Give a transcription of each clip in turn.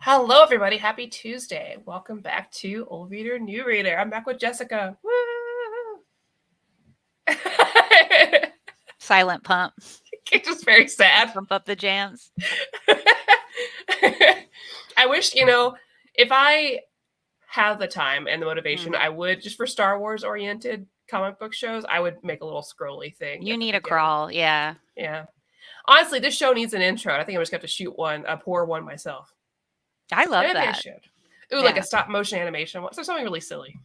Hello, everybody. Happy Tuesday. Welcome back to Old Reader, New Reader. I'm back with Jessica. Woo! Silent pump. It's just very sad. Pump up the jams. I wish, if I have the time and the motivation, I would, just for Star Wars oriented comic book shows, I would make a little scrolly thing. You need a crawl, yeah. Yeah. Honestly, this show needs an intro. I think I'm just going to have to shoot a poor one myself. I love Maybe that. I should. Ooh, like a stop motion animation. So something really silly.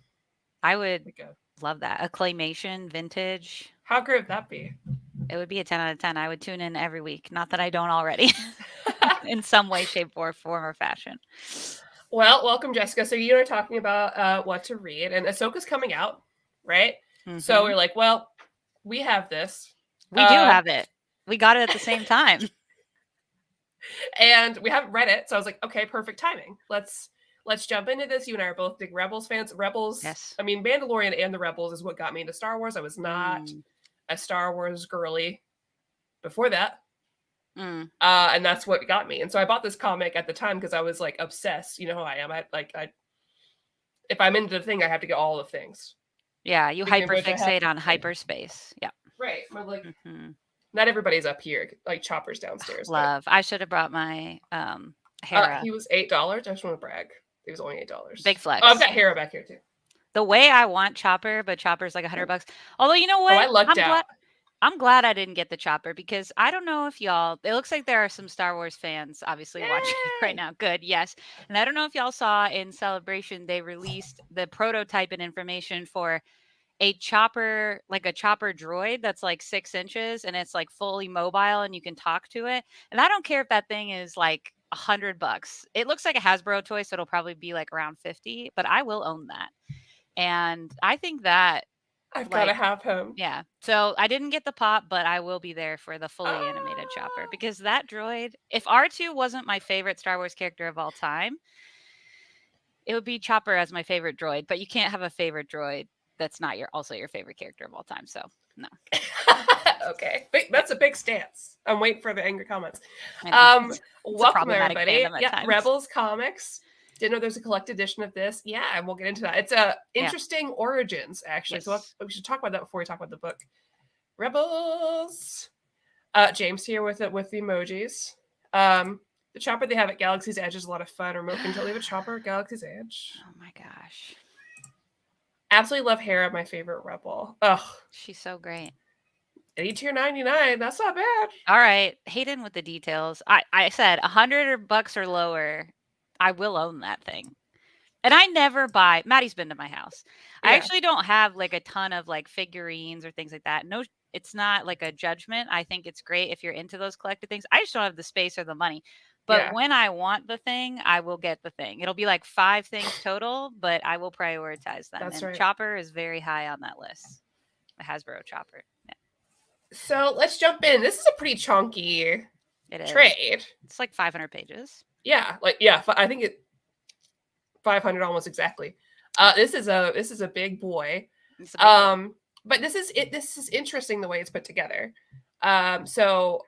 I would love that. A claymation, vintage. How great would that be? It would be a 10 out of 10. I would tune in every week. Not that I don't already. In some way, shape, or form, or fashion. Well, welcome, Jessica. So you and I are talking about what to read, and Ahsoka's coming out, right? Mm-hmm. So we're like, well, we have this. We do have it. We got it at the same time. And we haven't read it, so I was like, okay, perfect timing. Let's jump into this. You and I are both big Rebels fans. Rebels, yes. I mean, Mandalorian and the Rebels is what got me into Star Wars. I was not a Star Wars girly before that. And that's what got me. And so I bought this comic at the time because I was like obsessed. You know how I am. I if I'm into the thing, I have to get all the things. Yeah, you hyperfixate on hyperspace. Yeah. Right. I'm like, not everybody's up here. Like Chopper's downstairs. Love. I should have brought my Hera. He was $8. I just want to brag. He was only $8. Big flex. Oh, I've got Hera back here too. The way I want Chopper, but Chopper's like $100. Although you know what? I lucked out. I'm glad I didn't get the Chopper because I don't know if y'all, it looks like there are some Star Wars fans obviously watching right now. Good. Yes. And I don't know if y'all saw in Celebration, they released the prototype and information for a chopper, like a chopper droid that's like 6 inches and it's like fully mobile and you can talk to it. And I don't care if that thing is like $100. It looks like a Hasbro toy, so it'll probably be like around 50, but I will own that. And I think that I've got to have him. Yeah. So I didn't get the pop, but I will be there for the fully animated Chopper because that droid, if R2 wasn't my favorite Star Wars character of all time, it would be Chopper as my favorite droid, but you can't have a favorite droid that's not also your favorite character of all time. So no. Okay. That's a big stance. I'm waiting for the angry comments. Welcome everybody. Yeah, Rebels Comics. Didn't know there's a collected edition of this. Yeah, and we'll get into that. It's a interesting origins, actually. Yes. So we should talk about that before we talk about the book. Rebels. James here with the emojis. The chopper they have at Galaxy's Edge is a lot of fun. Remote control. They have a chopper at Galaxy's Edge. Oh my gosh. Absolutely love Hera, my favorite Rebel. Ugh. She's so great. $18.99. That's not bad. All right. Hayden with the details. I said $100 or lower. I will own that thing. And I never buy, Maddie's been to my house. Yeah. I actually don't have like a ton of like figurines or things like that. No, it's not like a judgment. I think it's great if you're into those collected things. I just don't have the space or the money. But when I want the thing, I will get the thing. It'll be like 5 things total, but I will prioritize them. That's right. Chopper is very high on that list. The Hasbro Chopper. Yeah. So let's jump in. This is a pretty chunky trade. It's like 500 pages. Yeah, I think it 500 almost exactly. This is a big boy. But this is interesting the way it's put together. So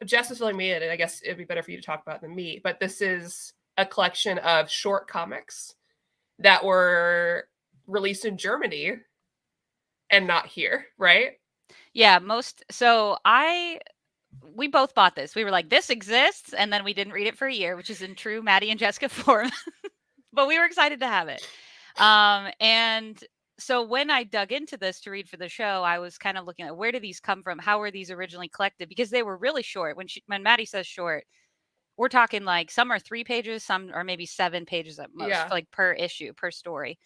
Jess was filling me in, and I guess it'd be better for you to talk about than me. But this is a collection of short comics that were released in Germany and not here, right? Yeah, we both bought this. We were like, this exists. And then we didn't read it for a year, which is in true Maddie and Jessica form. But we were excited to have it. And so when I dug into this to read for the show, I was kind of looking at where do these come from? How were these originally collected? Because they were really short. When Maddie says short, we're talking like some are 3 pages, some are maybe 7 pages at most, like per issue, per story.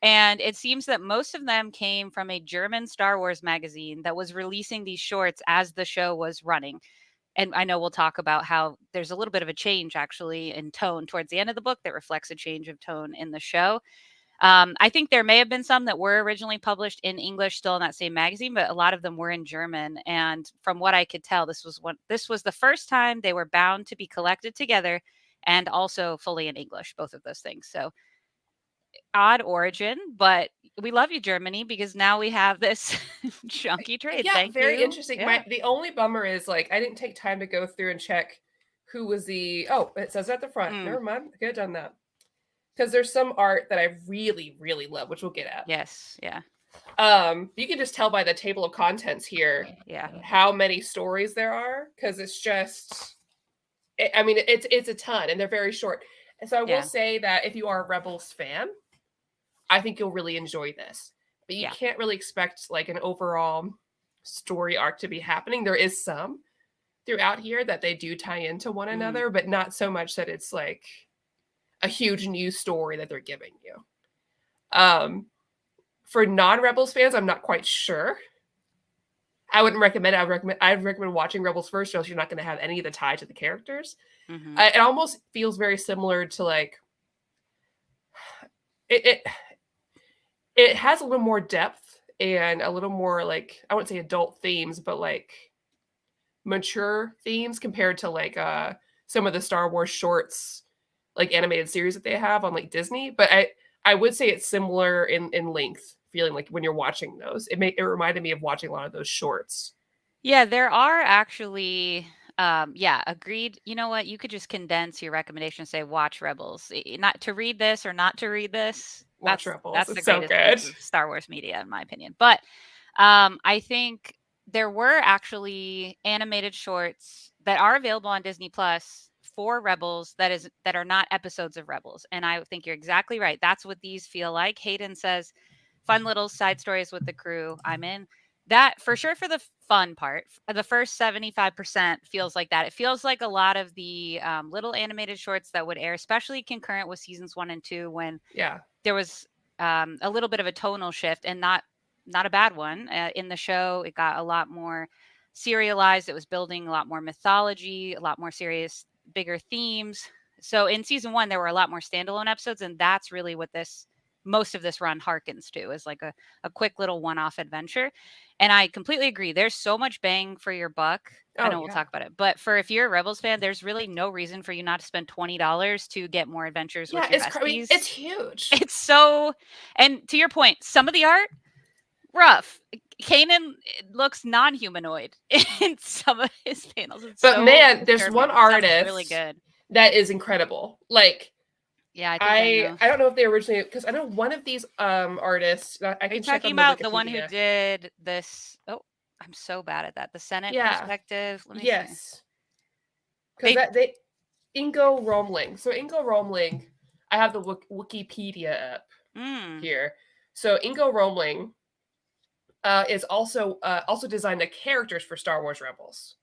And it seems that most of them came from a German Star Wars magazine that was releasing these shorts as the show was running. And I know we'll talk about how there's a little bit of a change actually in tone towards the end of the book that reflects a change of tone in the show. I think there may have been some that were originally published in English still in that same magazine, but a lot of them were in German. And from what I could tell, this was the first time they were bound to be collected together and also fully in English, both of those things. So odd origin, but we love you, Germany, because now we have this chunky trade. Yeah, Thank very you. Interesting. Yeah. The only bummer is like I didn't take time to go through and check who was the... Oh, it says at the front. Never mind. I could have done that. Because there's some art that I really, really love, which we'll get at. Yes, yeah. You can just tell by the table of contents here how many stories there are, because it's just... it's a ton, and they're very short. And so I will say that if you are a Rebels fan, I think you'll really enjoy this. But you can't really expect like an overall story arc to be happening. There is some throughout here that they do tie into one another, but not so much that it's like a huge new story that they're giving you. For non-Rebels fans, I'm not quite sure. I wouldn't recommend it. I'd recommend watching Rebels first, or else you're not going to have any of the tie to the characters. It almost feels very similar to like it has a little more depth and a little more like, I wouldn't say adult themes, but like mature themes compared to like some of the Star Wars shorts, like animated series that they have on like Disney. But I would say it's similar in length, feeling like when you're watching those. It reminded me of watching a lot of those shorts. Yeah, there are actually agreed. You know what? You could just condense your recommendation, say watch Rebels. Not to read this or not to read this. Watch Rebels. That's it's the greatest so good. piece of Star Wars media, in my opinion. But I think there were actually animated shorts that are available on Disney Plus for Rebels that are not episodes of Rebels. And I think you're exactly right. That's what these feel like. Hayden says, fun little side stories with the crew. I'm in. That for sure, for the fun part, the first 75% feels like that. It feels like a lot of the little animated shorts that would air, especially concurrent with seasons 1 and 2, when there was a little bit of a tonal shift, and not a bad one in the show. It got a lot more serialized. It was building a lot more mythology, a lot more serious, bigger themes. So in season 1, there were a lot more standalone episodes, and that's really what most of this run harkens to, is like a quick little one-off adventure. And I completely agree. There's so much bang for your buck. I know we'll talk about it, but if you're a Rebels fan, there's really no reason for you not to spend $20 to get more adventures with your besties. It's huge. It's so, and to your point, some of the art, rough. Kanan looks non-humanoid in some of his panels. But man, there's one artist really good that is incredible. Like, yeah, I don't know if they originally, because I know one of these artists. Are you talking about the one who did this? Oh, I'm so bad at that. The Senate perspective. Let me see. Because Ingo Romling. So Ingo Romling, I have the Wikipedia up here. So Ingo Romling is also designed the characters for Star Wars Rebels.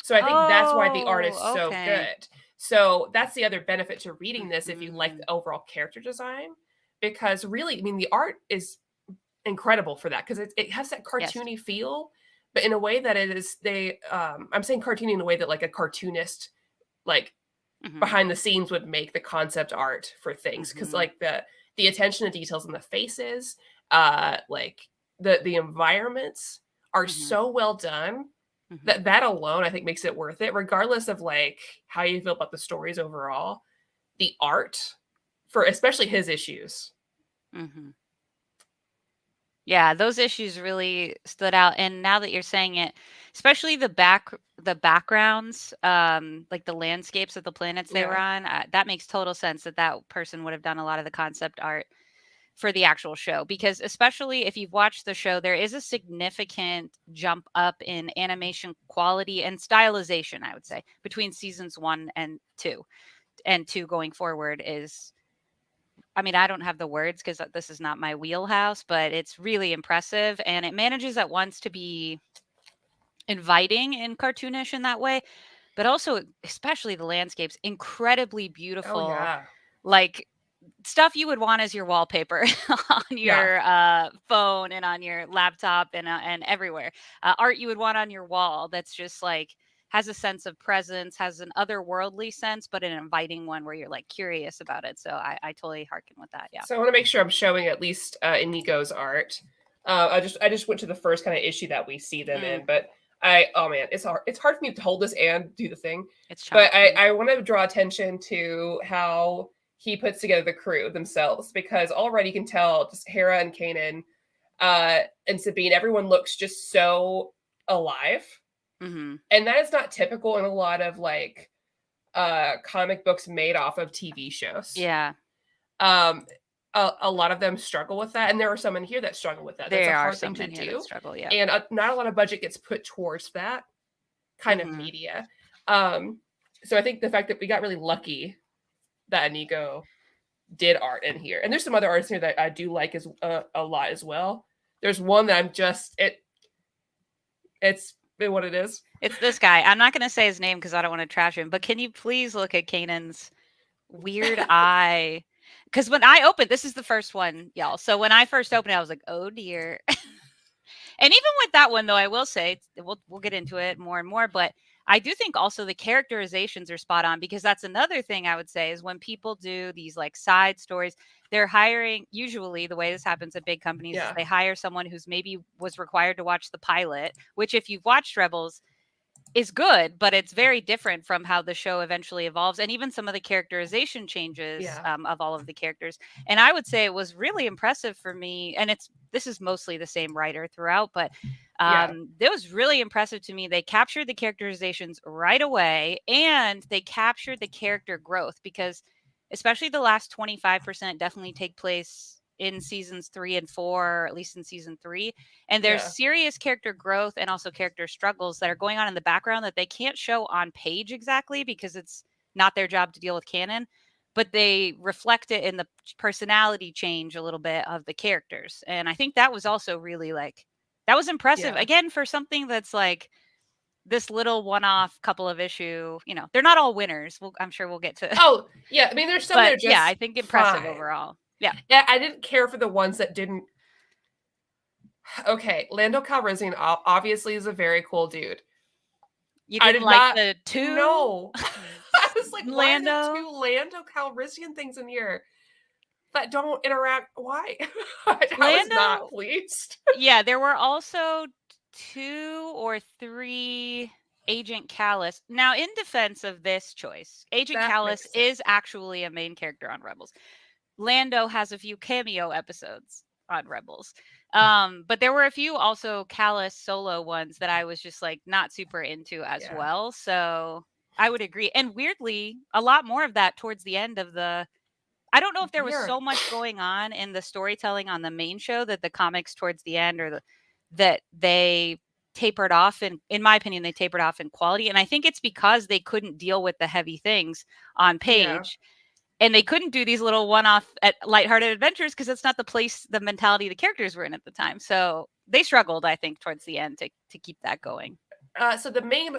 So I think that's why the art is so good. So that's the other benefit to reading this, if you like the overall character design, because really, I mean, the art is incredible for that, because it has that cartoony feel, but in a way that it is, I'm saying cartoony in a way that like a cartoonist, like behind the scenes would make the concept art for things. Because like the attention to details in the faces, like the environments are so well done. That alone, I think, makes it worth it, regardless of like how you feel about the stories overall. The art, for especially his issues. Yeah, those issues really stood out. And now that you're saying it, especially the backgrounds, like the landscapes of the planets they were on, that makes total sense that person would have done a lot of the concept art for the actual show, because especially if you've watched the show, there is a significant jump up in animation quality and stylization, I would say, between seasons 1 and 2. And 2 going forward is, I mean, I don't have the words because this is not my wheelhouse, but it's really impressive. And it manages at once to be inviting and cartoonish in that way, but also, especially the landscapes, incredibly beautiful. Like stuff you would want as your wallpaper on your phone and on your laptop and everywhere. Art you would want on your wall that's just like has a sense of presence, has an otherworldly sense, but an inviting one where you're like curious about it. So I totally hearken with that. Yeah. So I want to make sure I'm showing at least Inigo's art. I just went to the first kind of issue that we see them in, but it's hard. It's hard for me to hold this and do the thing. But I want to draw attention to how he puts together the crew themselves, because already you can tell just Hera and Kanan and Sabine, everyone looks just so alive. And that is not typical in a lot of like comic books made off of TV shows. Yeah. A lot of them struggle with that, and there are some in here that struggle with that. That's a hard thing to do. Struggle, yeah. And not a lot of budget gets put towards that kind of media. So I think the fact that we got really lucky that Ingo did art in here, and there's some other artists here that I do like a lot as well. There's one that I'm just it's what it is. It's this guy. I'm not going to say his name because I don't want to trash him, but can you please look at Kanan's weird eye? Because when I opened, this is the first one, y'all. So when I first opened it, I was like, oh dear. And even with that one, though, I will say, we'll get into it more and more, but I do think also the characterizations are spot on, because that's another thing I would say is when people do these like side stories, they're hiring, usually the way this happens at big companies is they hire someone who's maybe was required to watch the pilot, which if you've watched Rebels is good, but it's very different from how the show eventually evolves, and even some of the characterization changes of all of the characters. And I would say it was really impressive for me, and this is mostly the same writer throughout, but it was really impressive to me. They captured the characterizations right away, and they captured the character growth, because especially the last 25% definitely take place in seasons 3 and 4, or at least in season 3. And there's serious character growth and also character struggles that are going on in the background that they can't show on page exactly because it's not their job to deal with canon, but they reflect it in the personality change a little bit of the characters. And I think that was also really that was impressive again for something that's like this little one-off couple of issue, they're not all winners. I'm sure we'll get to. Oh yeah. I mean, there's some that are just I think impressive overall. Yeah. I didn't care for the ones that didn't. Okay, Lando Calrissian obviously is a very cool dude. You didn't like the two? No. I was like, Lando? Why are there 2 Lando Calrissian things in here that don't interact? Why? I was not pleased. Yeah, there were also 2 or 3 Agent Kallus. Now, in defense of this choice, Agent Kallus is actually a main character on Rebels. Lando has a few cameo episodes on Rebels. But there were a few also Kallus solo ones that I was just like not super into as well. So I would agree. And weirdly, a lot more of that towards the end of the, I don't know if there was so much going on in the storytelling on the main show that the comics towards the end that they tapered off. And in my opinion, they tapered off in quality. And I think it's because they couldn't deal with the heavy things on page. Yeah. And they couldn't do these little one-off lighthearted adventures because it's not the mentality the characters were in at the time. So they struggled, I think, towards the end to keep that going. So the main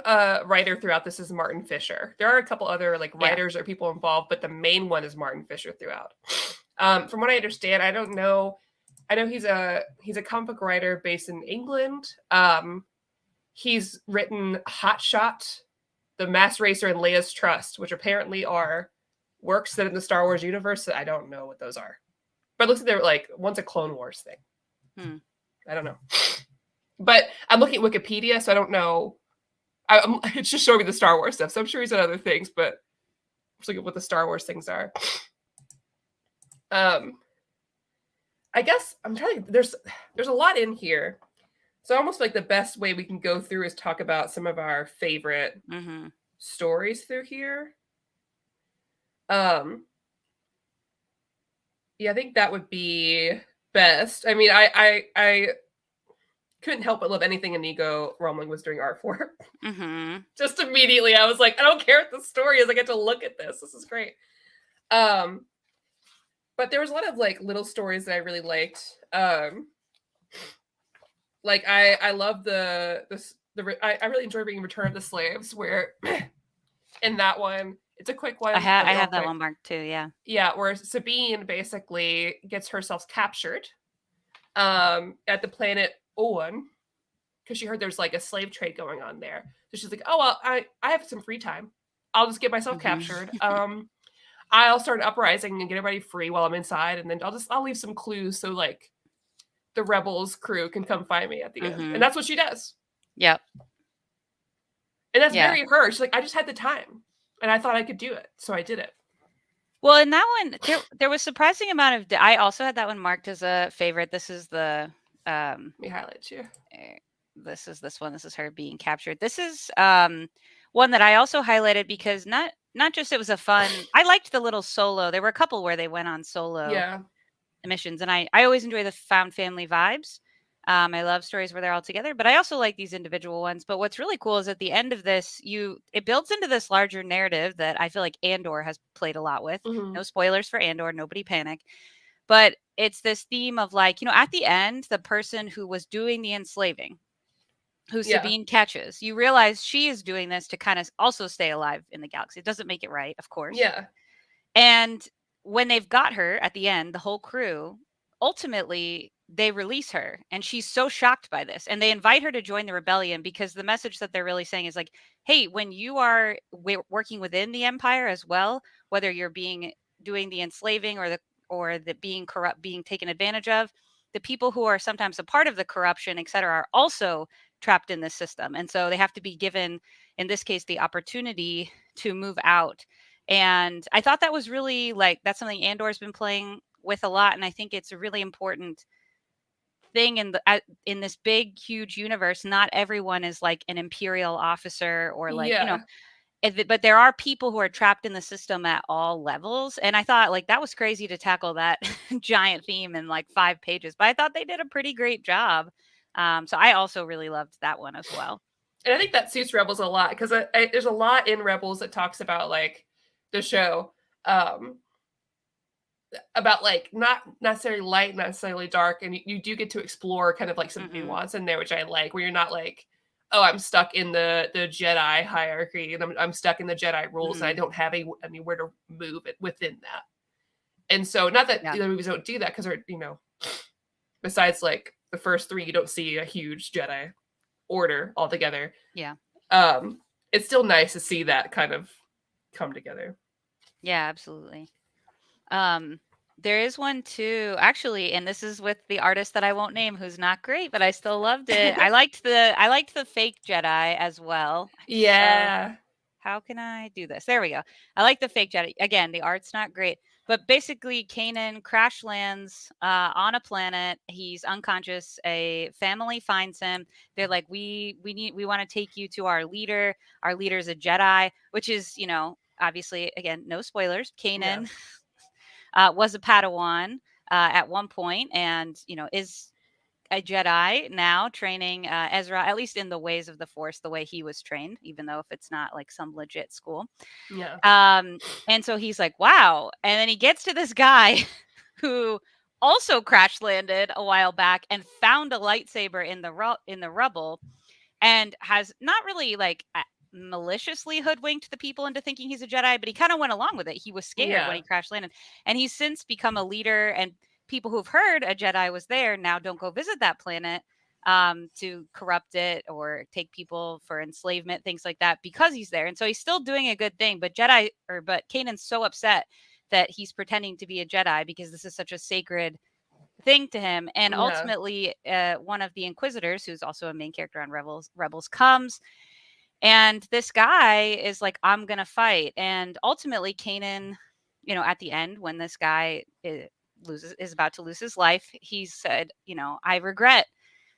writer throughout this is Martin Fisher. There are a couple other writers or people involved, but the main one is Martin Fisher throughout. From what I understand, I don't know. I know he's a comic book writer based in England. He's written Hot Shot, The Mass Racer, and Leia's Trust, which apparently are works that in the Star Wars universe that I don't know what those are. But it looks like they're one's a Clone Wars thing. I don't know. But I'm looking at Wikipedia, so I don't know. It's just showing me the Star Wars stuff. So I'm sure he's done other things, but I'm just looking at what the Star Wars things are. I guess I'm trying to, there's a lot in here. So almost like the best way we can go through is talk about some of our favorite stories through here. I think that would be best. I mean, I couldn't help but love anything Ingo Romling was doing art for. Just immediately, I was like, I don't care what the story is. I get to look at this. This is great. But there was a lot of little stories that I really liked. I love I really enjoyed reading Return of the Slaves, where in that one. It's a quick one. I have that one marked too, yeah. Yeah, where Sabine basically gets herself captured at the planet Owen because she heard there's a slave trade going on there. So she's like, oh, well, I have some free time. I'll just get myself captured. I'll start an uprising and get everybody free while I'm inside, and then I'll leave some clues so the Rebels crew can come find me at the end. And that's what she does. Yep. And that's very her. She's like, I just had the time. And I thought I could do it, so I did it. Well, in that one, there was surprising amount of. I also had that one marked as a favorite. This is the. Let me highlight you. This is this one. This is her being captured. This is one that I also highlighted because not not just it was a fun. I liked the little solo. There were a couple where they went on solo missions, and I always enjoy the found family vibes. I love stories where they're all together, but I also like these individual ones. But what's really cool is at the end of this, it builds into this larger narrative that I feel like Andor has played a lot with. Mm-hmm. No spoilers for Andor, nobody panic. But it's this theme of like, at the end, the person who was doing the enslaving, who Sabine catches, you realize she is doing this to kind of also stay alive in the galaxy. It doesn't make it right, of course. Yeah. And when they've got her at the end, the whole crew, ultimately they release her, and she's so shocked by this, and they invite her to join the rebellion because the message that they're really saying is like, hey, when you are working within the Empire as well, whether you're doing the enslaving or the being corrupt, being taken advantage of, the people who are sometimes a part of the corruption, et cetera, are also trapped in this system. And so they have to be given, in this case, the opportunity to move out. And I thought that was really that's something Andor's been playing with a lot. And I think it's a really important thing in this big, huge universe. Not everyone is like an Imperial officer or but there are people who are trapped in the system at all levels. And I thought that was crazy to tackle that giant theme in 5 pages, but I thought they did a pretty great job. So I also really loved that one as well. And I think that suits Rebels a lot because there's a lot in Rebels that talks about the show about not necessarily light, not necessarily dark, and you do get to explore kind of some nuance in there, which I like, where you're not oh, I'm stuck in the Jedi hierarchy and I'm stuck in the Jedi rules and I don't have anywhere to move it within that. And so not that the other movies don't do that because they're, besides the first 3, you don't see a huge Jedi order altogether. Yeah. It's still nice to see that kind of come together. Yeah, absolutely. There is one too, actually, and this is with the artist that I won't name, who's not great, but I still loved it. I liked the fake Jedi as well. Yeah. So, how can I do this? There we go. I like the fake Jedi. Again, the art's not great, but basically Kanan crash lands on a planet. He's unconscious. A family finds him. They're like, we want to take you to our leader. Our leader's a Jedi, which is, obviously, again, no spoilers. Kanan was a Padawan at one point, and is a Jedi now, training Ezra, at least in the ways of the Force, the way he was trained, even though if it's not some legit school. Yeah. And so he's like, wow. And then he gets to this guy who also crash landed a while back and found a lightsaber in the rubble, and has not really maliciously hoodwinked the people into thinking he's a Jedi, but he kind of went along with it. He was scared when he crash landed, and he's since become a leader, and people who've heard a Jedi was there now don't go visit that planet to corrupt it or take people for enslavement, things like that, because he's there. And so he's still doing a good thing, but Kanan's so upset that he's pretending to be a Jedi because this is such a sacred thing to him. And ultimately one of the Inquisitors, who's also a main character on Rebels comes, and this guy is like, I'm gonna fight. And ultimately Kanan, at the end, when this guy is about to lose his life, he said, I regret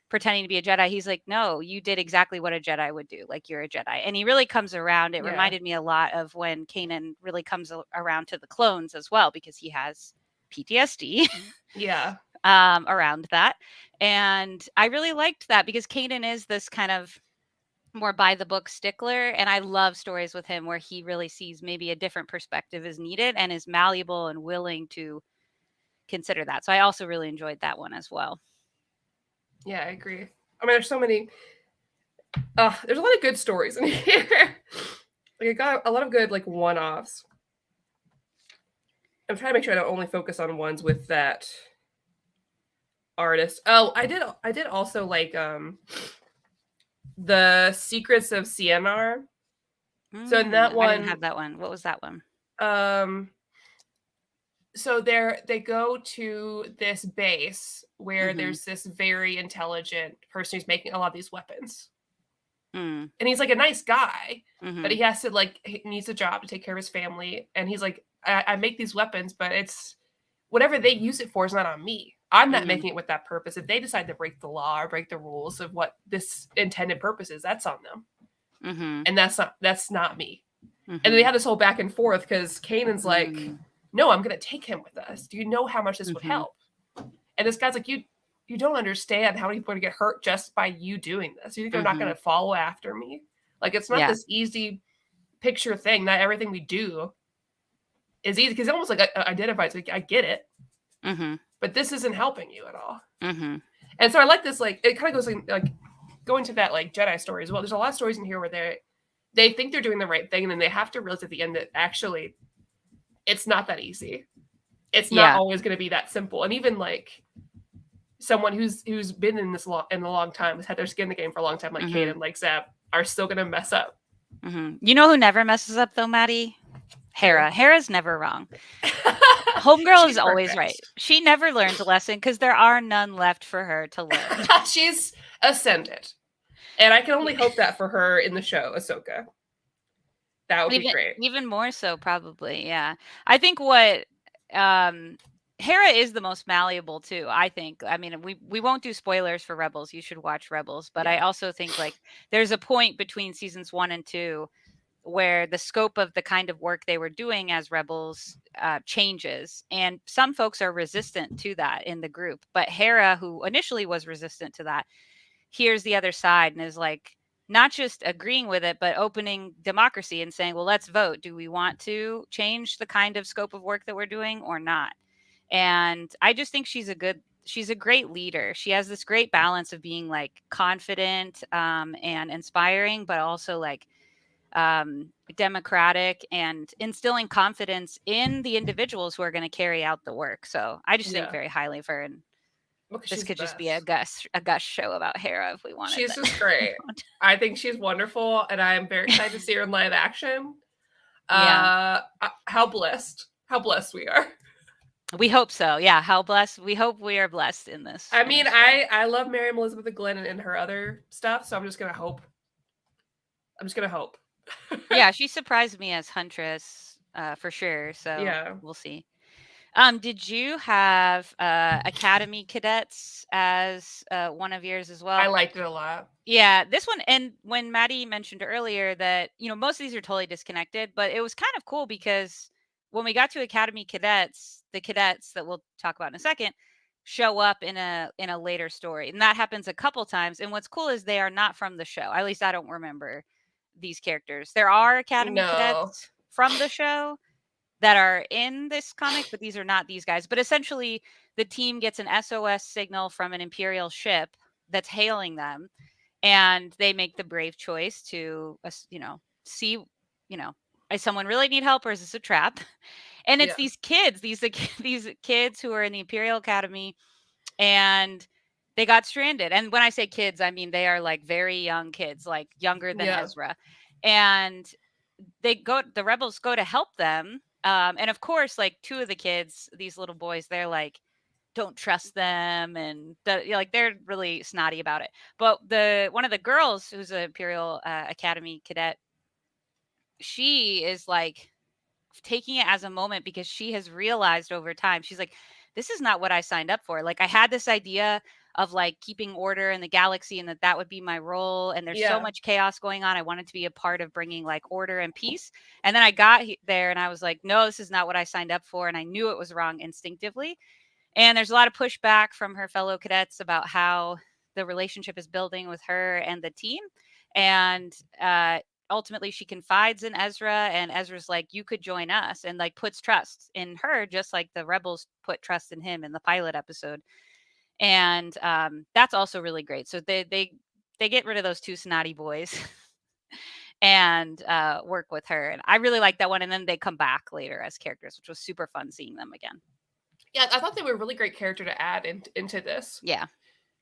pretending to be a Jedi. He's like, no, you did exactly what a Jedi would do. You're a Jedi. And he really comes around. It reminded me a lot of when Kanan really comes around to the clones as well, because he has PTSD. Around that. And I really liked that because Kanan is this kind of more by the book stickler, and I love stories with him where he really sees maybe a different perspective is needed and is malleable and willing to consider that. So I also really enjoyed that one as well. Yeah, I agree. I mean, there's so many. There's a lot of good stories in here. I got a lot of good one-offs. I'm trying to make sure I don't only focus on ones with that artist. Oh, I did also the Secrets of Cianar. So in that one, I didn't have that one. What was that one? So they go to this base where there's this very intelligent person who's making a lot of these weapons. And he's a nice guy, but he has to he needs a job to take care of his family. And he's like, I make these weapons, but it's whatever they use it for is not on me. I'm not making it with that purpose. If they decide to break the law or break the rules of what this intended purpose is, that's on them. And that's not me. And then they have this whole back and forth because Kanan's like, no, I'm going to take him with us. Do you know how much this would help? And this guy's like, you don't understand how many people are going to get hurt just by you doing this. You think they're not going to follow after me? Like, it's not this easy picture thing. Not everything we do is easy, because it almost like identifies, like, I get it, but this isn't helping you at all. And so I like this, like, it kind of goes like going to that like Jedi story as well. There's a lot of stories in here where they think they're doing the right thing, and then they have to realize at the end that actually it's not that easy. It's not always going to be that simple. And even like someone who's been in this in a long time, has had their skin in the game for a long time, like Kanan, like Zap, are still going to mess up. You know who never messes up though, Maddie? Hera. Hera's never wrong. Homegirl is always right. She never learns a lesson because there are none left for her to learn. She's ascended. And I can only hope that for her in the show, Ahsoka. That would be great. Even more so, probably, yeah. I think what Hera is the most malleable too, I think. I mean, we won't do spoilers for Rebels. You should watch Rebels. But I also think like there's a point between seasons 1 and 2 where the scope of the kind of work they were doing as Rebels changes. And some folks are resistant to that in the group. But Hera, who initially was resistant to that, hears the other side and is like, not just agreeing with it, but opening democracy and saying, well, let's vote. Do we want to change the kind of scope of work that we're doing or not? And I just think she's a great leader. She has this great balance of being like confident and inspiring, but also like democratic and instilling confidence in the individuals who are going to carry out the work. So I just think very highly of her. And this could just be a gush show about Hera if we wanted. She's just great. I think she's wonderful, and I am very excited to see her in live action. How blessed we are. We hope so. Yeah, how blessed. We hope we are blessed in this. I mean, I love Miriam Elizabeth Glenn and her other stuff, so I'm just gonna hope. Yeah, she surprised me as Huntress for sure. So we'll see. Did you have Academy Cadets as one of yours as well? I liked it a lot. Yeah, this one, and when Maddie mentioned earlier that, you know, most of these are totally disconnected, but it was kind of cool because when we got to Academy Cadets, the cadets that we'll talk about in a second show up in a later story. And that happens a couple times. And what's cool is they are not from the show. At least I don't remember these characters. There are Academy Cadets from the show that are in this comic, but these are not these guys. But essentially, the team gets an SOS signal from an Imperial ship that's hailing them, and they make the brave choice to, see, does someone really need help, or is this a trap? And it's these kids, these kids who are in the Imperial Academy, and they got stranded. And when I say kids, I mean they are like very young kids, like younger than Ezra. And the rebels go to help them. And of course, like two of the kids, these little boys, they're like, don't trust them. And they're really snotty about it. But one of the girls who's an Imperial Academy cadet, she is like taking it as a moment because she has realized over time, she's like, this is not what I signed up for. Like I had this idea of like keeping order in the galaxy and that would be my role. And there's so much chaos going on. I wanted to be a part of bringing like order and peace. And then I got there and I was like, no, this is not what I signed up for. And I knew it was wrong instinctively. And there's a lot of pushback from her fellow cadets about how the relationship is building with her and the team. And ultimately she confides in Ezra, and Ezra's like, you could join us, and like puts trust in her, just like the rebels put trust in him in the pilot episode. And that's also really great. So they get rid of those two snotty boys and work with her. And I really like that one. And then they come back later as characters, which was super fun seeing them again. Yeah, I thought they were a really great character to add into this. Yeah.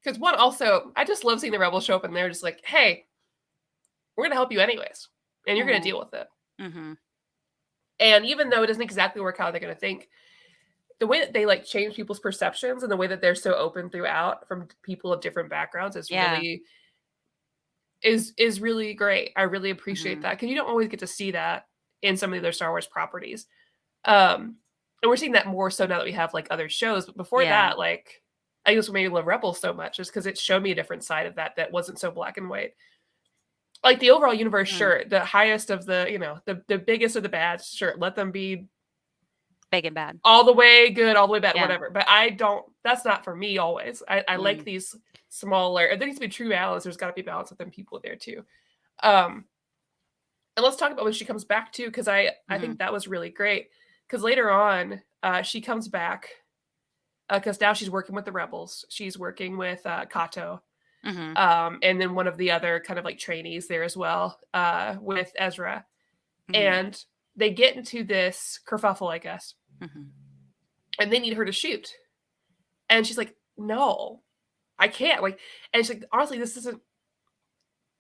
Because one, also, I just love seeing the rebels show up and they're just like, hey, we're going to help you anyways. And you're going to deal with it. Mm-hmm. And even though it doesn't exactly work how they're going to think, the way that they like change people's perceptions and the way that they're so open throughout from people of different backgrounds is really is really great. I really appreciate that, because you don't always get to see that in some of the other Star Wars properties. And we're seeing that more so now that we have like other shows. But before that, like I guess what made me love Rebels so much is because it showed me a different side of that wasn't so black and white. like the overall universe, sure, the highest of the, you know, the biggest of the bad, sure, let them be big and bad, all the way good, all the way bad, whatever. But I don't. That's not for me always. I like these smaller. There needs to be true balance. There's got to be balance within people there too. And let's talk about when she comes back too, because I think that was really great. Because later on, she comes back because now she's working with the rebels. She's working with Kato. And then one of the other kind of like trainees there as well, with Ezra. And they get into this kerfuffle, I guess. And they need her to shoot. And she's like, no, I can't. Like, and she's like, honestly, this isn't,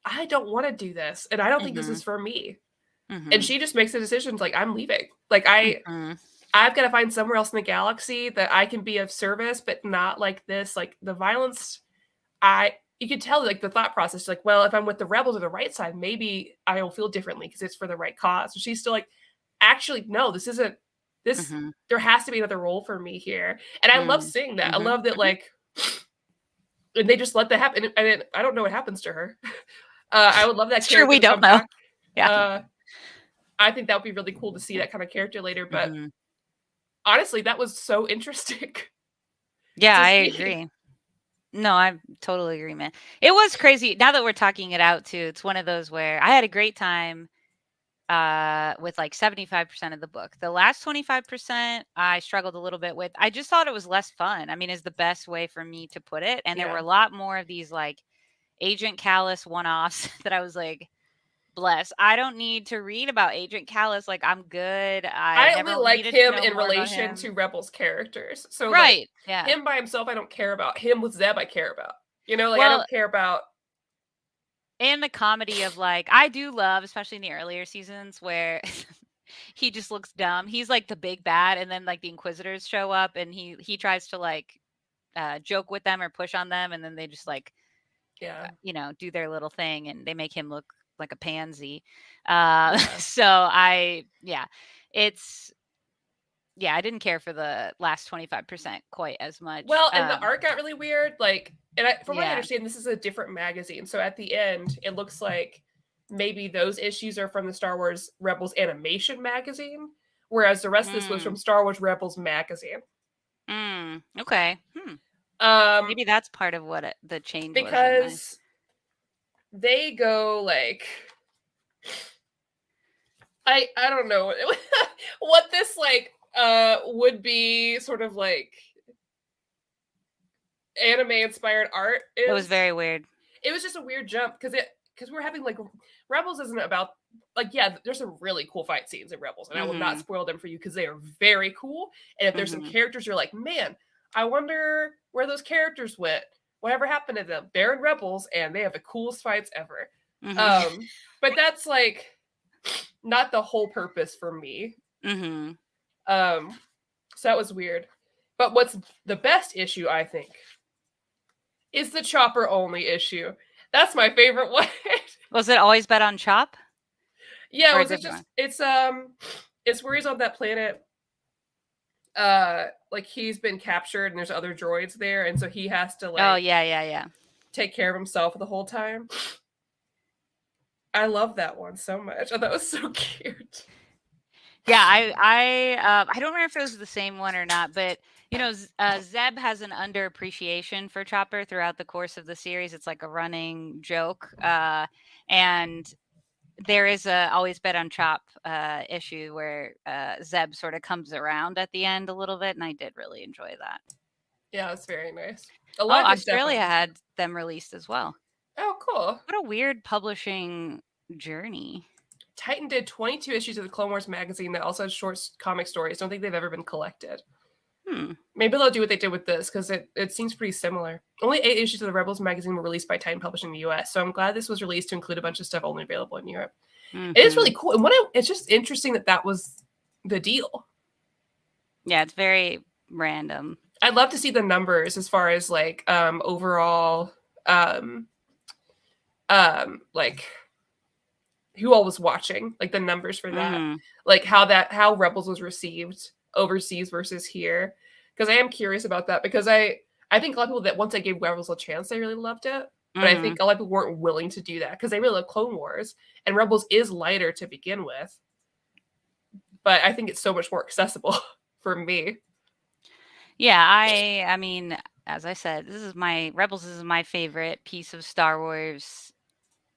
I don't want to do this. And I don't think this is for me. And she just makes the decision, like, I'm leaving. Like, I've got to find somewhere else in the galaxy that I can be of service, but not like this. Like, the violence, you could tell, like, the thought process, like, well, if I'm with the rebels or the right side, maybe I will feel differently because it's for the right cause. So she's still like, actually, no, this isn't, this, there has to be another role for me here. And I love seeing that. I love that, like, and they just let that happen. And I don't know what happens to her. I would love that character. Sure, we don't know. Yeah. I think that would be really cool to see that kind of character later. But honestly, that was so interesting. Yeah, I agree. No, I totally agree, man. It was crazy. Now that we're talking it out too, it's one of those where I had a great time with like 75% of the book. The last 25% I struggled a little bit with. I just thought it was less fun. I mean, is the best way for me to put it. And there were a lot more of these like Agent Callus one-offs that I was like, bless. I don't need to read about Agent Callus. Like, I'm good. I only like him in relation to Rebels characters. So right. Like, him by himself, I don't care about. Him with Zeb, I care about. You know, like, I don't care about. And the comedy of, like, I do love, especially in the earlier seasons where he just looks dumb. He's like the big bad, and then like the Inquisitors show up and he tries to like joke with them or push on them, and then they just like you know, do their little thing and they make him look like a pansy. So I didn't care for the last 25% quite as much. Well, and the art got really weird. Like, and from what I understand, this is a different magazine. So at the end, it looks like maybe those issues are from the Star Wars Rebels animation magazine, whereas the rest of this was from Star Wars Rebels magazine. Okay. Maybe that's part of what the change was. Because they go like, I don't know what this like would be sort of like anime inspired art is. It was very weird. It was just a weird jump because we're having like Rebels isn't about like, there's some really cool fight scenes in Rebels, and I will not spoil them for you because they are very cool. And if there's some characters you're like, man, I wonder where those characters went, whatever happened to them. They're in Rebels and they have the coolest fights ever. But that's like not the whole purpose for me. So that was weird. But what's the best issue, I think, is the Chopper only issue. That's my favorite one. Was it always bet on Chop? Yeah, it's where he's on that planet. Like, he's been captured and there's other droids there, and so he has to like take care of himself the whole time. I love that one so much. Oh, that was so cute. Yeah, I don't remember if it was the same one or not, but you know, Zeb has an underappreciation for Chopper throughout the course of the series. It's like a running joke, and there is a always bet on Chop issue where Zeb sort of comes around at the end a little bit, and I did really enjoy that. Yeah, it's very nice. Australia had them released as well. Oh, cool. What a weird publishing journey. Titan did 22 issues of the Clone Wars magazine that also had short comic stories. Don't think they've ever been collected. Maybe they'll do what they did with this, because it seems pretty similar. Only 8 issues of the Rebels magazine were released by Titan Publishing in the US, so I'm glad this was released to include a bunch of stuff only available in Europe. It is really cool. And it's just interesting that was the deal. Yeah, it's very random. I'd love to see the numbers as far as like overall like who all was watching, like the numbers for that, like how Rebels was received overseas versus here, because I am curious about that, because I think a lot of people that once I gave Rebels a chance, they really loved it. But I think a lot of people weren't willing to do that because they really love Clone Wars, and Rebels is lighter to begin with. But I think it's so much more accessible for me. Yeah, I mean, as I said, Rebels is my favorite piece of Star Wars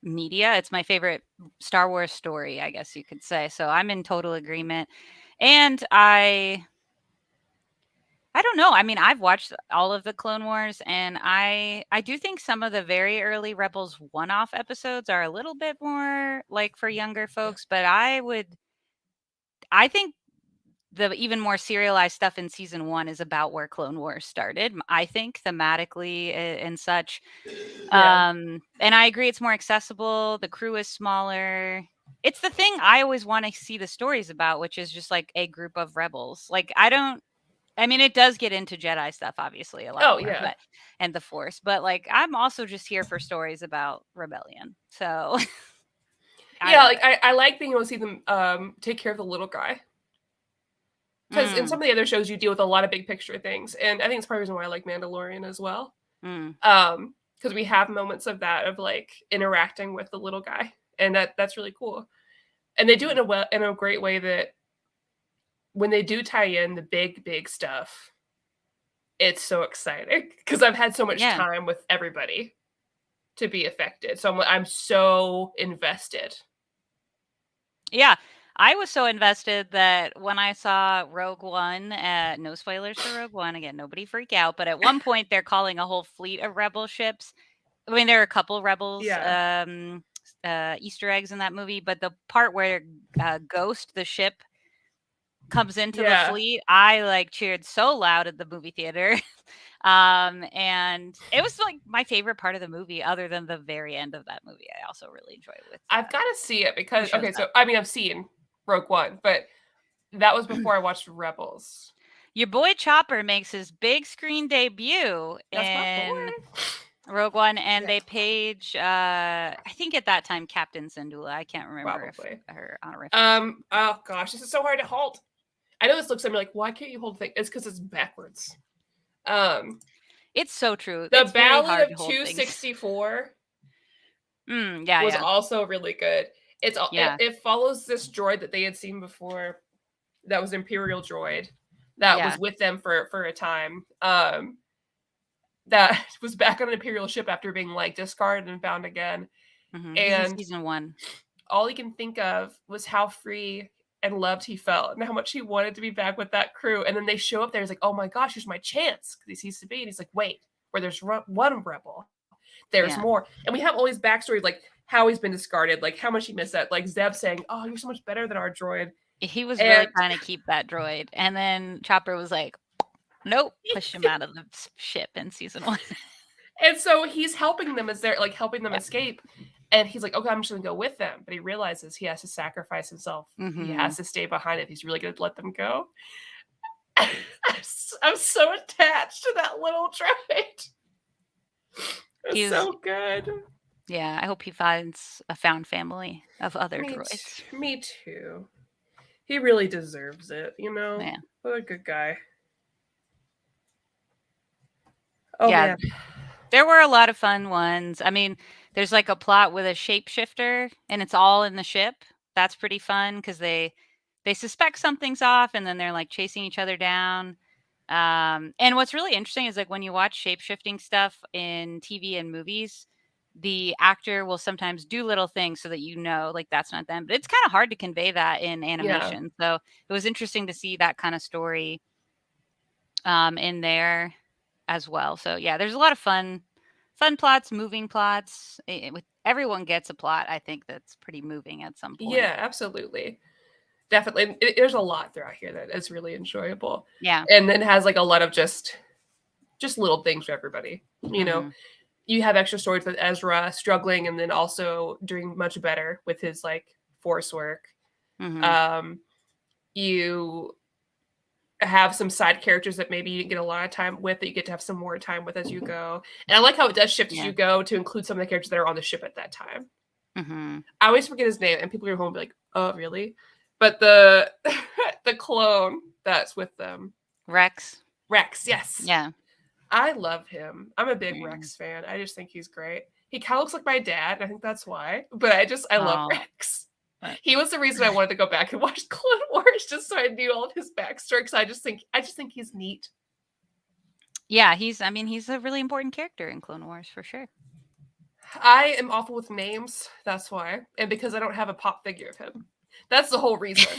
media. It's my favorite Star Wars story, I guess you could say. So I'm in total agreement. And I don't know. I mean, I've watched all of the Clone Wars, and I do think some of the very early Rebels one-off episodes are a little bit more like for younger folks, but I think the even more serialized stuff in season 1 is about where Clone Wars started, I think, thematically and such. Yeah. And I agree it's more accessible. The crew is smaller. It's the thing I always want to see the stories about, which is just like a group of rebels. Like, I mean, it does get into Jedi stuff, obviously, a lot more, yeah. and the Force. But, like, I'm also just here for stories about rebellion. So, I like being able to see them take care of the little guy. Because in some of the other shows, you deal with a lot of big picture things. And I think it's part of the reason why I like Mandalorian as well. Because we have moments of that, of like interacting with the little guy. And that's really cool. And they do it in a great way that when they do tie in the big stuff, it's so exciting. Because I've had so much time with everybody to be affected. So I'm so invested. Yeah. I was so invested that when I saw Rogue One, no spoilers for Rogue One, again, nobody freak out, but at one point they're calling a whole fleet of rebel ships. I mean, there are a couple rebels Easter eggs in that movie, but the part where Ghost, the ship, comes into the fleet, I like cheered so loud at the movie theater. And it was like my favorite part of the movie, other than the very end of that movie. I also really enjoyed it. I've got to see it because so I mean, I've seen Rogue One, but that was before I watched Rebels. Your boy Chopper makes his big screen debut in Rogue One, and they page I think at that time Captain Syndulla. I can't remember if her honorific. Oh gosh, this is so hard to hold. I know this looks at me like, why can't you hold the thing? It's because it's backwards. It's so true. The it's Ballad of 264 was also really good. It follows this droid that they had seen before. That was Imperial droid that was with them for a time. That was back on an Imperial ship after being like discarded and found again. And season 1. All he can think of was how free and loved he felt and how much he wanted to be back with that crew. And then they show up there. He's like, oh my gosh, here's my chance. Because he sees to be. And he's like, wait, where there's one rebel, there's more. And we have all these backstories, like how he's been discarded, like how much he missed that. Like Zeb saying, oh, you're so much better than our droid. He was really trying to keep that droid. And then Chopper was like, nope, pushed him out of the ship in season 1. And so he's helping them as they're like helping them escape. And he's like, okay, I'm just going to go with them. But he realizes he has to sacrifice himself. He has to stay behind if he's really going to let them go. I'm so attached to that little droid. It's so good. Yeah, I hope he finds a found family of other droids. Me too. He really deserves it, you know? Yeah. What a good guy. Oh, yeah. Man. There were a lot of fun ones. I mean, there's like a plot with a shapeshifter and it's all in the ship. That's pretty fun because they suspect something's off and then they're like chasing each other down. And what's really interesting is like when you watch shapeshifting stuff in TV and movies, the actor will sometimes do little things so that you know like that's not them. But it's kind of hard to convey that in animation. So it was interesting to see that kind of story in there as well. So yeah, there's a lot of fun plots, moving plots. Everyone gets a plot, I think, that's pretty moving at some point. Yeah, absolutely. Definitely. There's a lot throughout here that is really enjoyable. Yeah. And it has like a lot of just little things for everybody. You know, you have extra stories with Ezra struggling and then also doing much better with his like Force work. You have some side characters that maybe you didn't get a lot of time with that you get to have some more time with as you go. And I like how it does shift as you go to include some of the characters that are on the ship at that time. I always forget his name and people are home be like, oh, really? But the clone that's with them. Rex, yes. Yeah. I love him. I'm a big Rex fan. I just think he's great. He kind of looks like my dad. I think that's why. But I love Rex. He was the reason I wanted to go back and watch Clone Wars, just so I knew all of his backstory. Because I just think he's neat. Yeah, he's a really important character in Clone Wars for sure. I am awful with names. That's why, and because I don't have a pop figure of him. That's the whole reason.